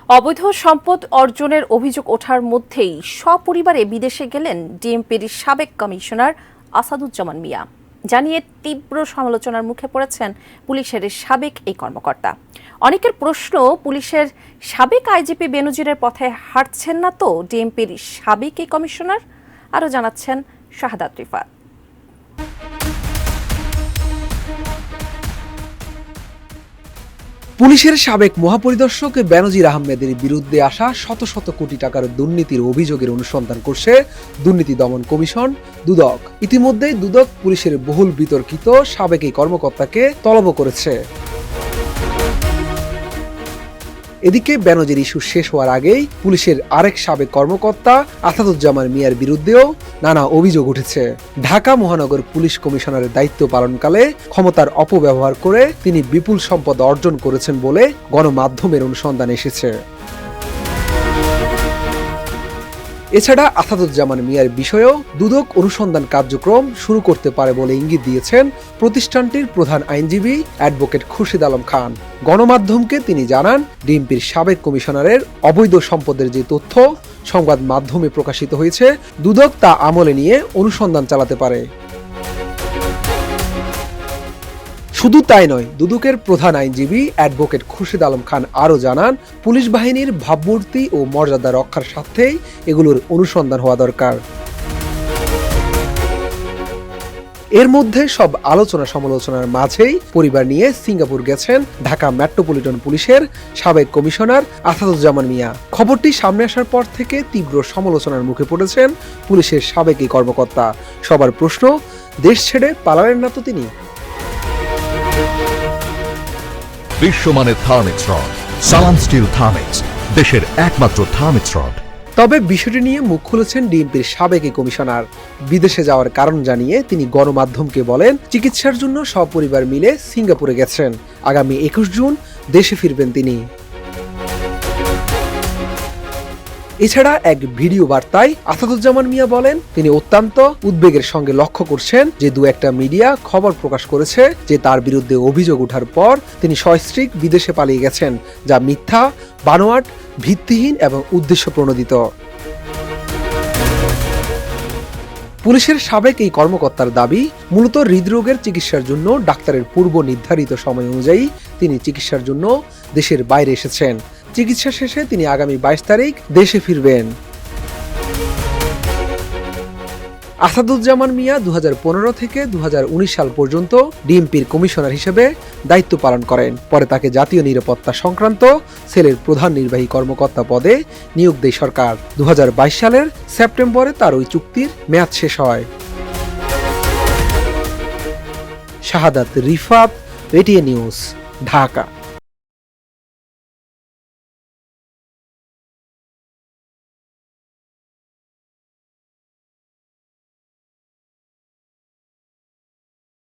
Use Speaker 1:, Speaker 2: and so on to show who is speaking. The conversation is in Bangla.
Speaker 1: অবৈধ সম্পদ অর্জনের অভিযোগ ওঠার মধ্যেই সপরিবারে বিদেশে গেলেন ডিএমপির সাবেক কমিশনার আসাদুজ্জামান মিয়া। জানিয়ে তীব্র সমালোচনার মুখে পড়েছেন পুলিশের সাবেক এই কর্মকর্তা। অনেকের প্রশ্ন, পুলিশের সাবেক আইজিপি বেনজিরের পথে হাঁটছেন না তো ডিএমপির সাবেক এই কমিশনার? আরও জানাচ্ছেন শাহাদাত রিফাত।
Speaker 2: পুলিশের সাবেক মহাপরিদর্শক বেনজির আহমেদের বিরুদ্ধে আসা শত শত কোটি টাকার দুর্নীতির অভিযোগের অনুসন্ধান করছে দুর্নীতি দমন কমিশন দুদক। ইতিমধ্যেই দুদক পুলিশের বহুল বিতর্কিত সাবেক এই কর্মকর্তাকে তলব করেছে। এদিকে বেনজির ইস্যু শেষ হওয়ার আগেই পুলিশের আরেক সাবেক কর্মকর্তা আসাদুজ্জামান মিয়ার বিরুদ্ধেও নানা অভিযোগ উঠেছে। ঢাকা মহানগর পুলিশ কমিশনারের দায়িত্ব পালনকালে ক্ষমতার অপব্যবহার করে তিনি বিপুল সম্পদ অর্জন করেছেন বলে গণমাধ্যমের অনুসন্ধান এসেছে। এছাড়া আসাদুজ্জামান মিয়ার বিষয়েও দুদক অনুসন্ধান কার্যক্রম শুরু করতে পারে বলে ইঙ্গিত দিয়েছেন প্রতিষ্ঠানটির প্রধান আইনজীবী অ্যাডভোকেট খুরশিদ আলম খান। গণমাধ্যমকে তিনি জানান, ডিএমপির সাবেক কমিশনারের অবৈধ সম্পদের যে তথ্য সংবাদ মাধ্যমে প্রকাশিত হয়েছে, দুদক তা আমলে নিয়ে অনুসন্ধান চালাতে পারে। শুধু তাই নয়, দুদকের প্রধান আইনজীবী অ্যাডভোকেট খুরশিদ আলম খান আরও জানান, পুলিশ বাহিনীর ভাবমূর্তি ও মর্যাদা রক্ষার স্বার্থেই এগুলোর অনুসন্ধান হওয়া দরকার। এর মধ্যে সব আলোচনা সমালোচনার মাঝেই পরিবার নিয়ে সিঙ্গাপুর গেছেন ঢাকা মেট্রোপলিটন পুলিশের সাবেক কমিশনার আসাদুজ্জামান মিয়া। খবরটি সামনে আসার পর থেকে তীব্র সমালোচনার মুখে পড়েছেন পুলিশের সাবেক এই কর্মকর্তা। সবার প্রশ্ন, দেশ ছেড়ে পালালেন না তো তিনি?
Speaker 3: বিশ্বমানের থার্মিক্স রড, সালাম স্টিল থার্মিক্স, দেশের একমাত্র থার্মিক্স রড।
Speaker 2: তবে বিষয়টি নিয়ে মুখ খুলেছেন ডিএমপির সাবেক এই কমিশনার। বিদেশে যাওয়ার কারণ জানিয়ে তিনি গণমাধ্যমকে বলেন, চিকিৎসার জন্য সপরিবার মিলে সিঙ্গাপুরে গেছেন। আগামী 21 জুন দেশে ফিরবেন তিনি। এছাড়া এক ভিডিও বার্তায় আসাদুজ্জামান মিয়া বলেন, তিনি অত্যন্ত উদ্বেগের সঙ্গে লক্ষ্য করছেন যে দু একটা মিডিয়া খবর প্রকাশ করেছে যে তার বিরুদ্ধে অভিযোগ ওঠার পর তিনি সস্ত্রীক বিদেশে পালিয়ে গেছেন, যা মিথ্যা, বানোয়াট, ভিত্তিহীন এবং উদ্দেশ্য প্রণোদিত। পুলিশের সাবেক এই কর্মকর্তার দাবি, মূলত হৃদরোগের চিকিৎসার জন্য ডাক্তারের পূর্ব নির্ধারিত সময় অনুযায়ী তিনি চিকিৎসার জন্য দেশের বাইরে এসেছেন। চিকিৎসা শেষে তিনি আগামী 22 তারিখ দেশে ফিরবেন। আসাদুজ্জামান মিয়া 2015 থেকে 2019 সাল পর্যন্ত ডিএমপির কমিশনার হিসেবে দায়িত্ব পালন করেন। পরে তাকে জাতীয় নিরাপত্তা সংক্রান্ত সেলের প্রধান নির্বাহী কর্মকর্তা পদে নিয়োগ দেয় সরকার। 2022 সালের সেপ্টেম্বরে তার ওই চুক্তির মেয়াদ শেষ হয়। শাহাদাত রিফাত, এটিএন নিউজ, ঢাকা।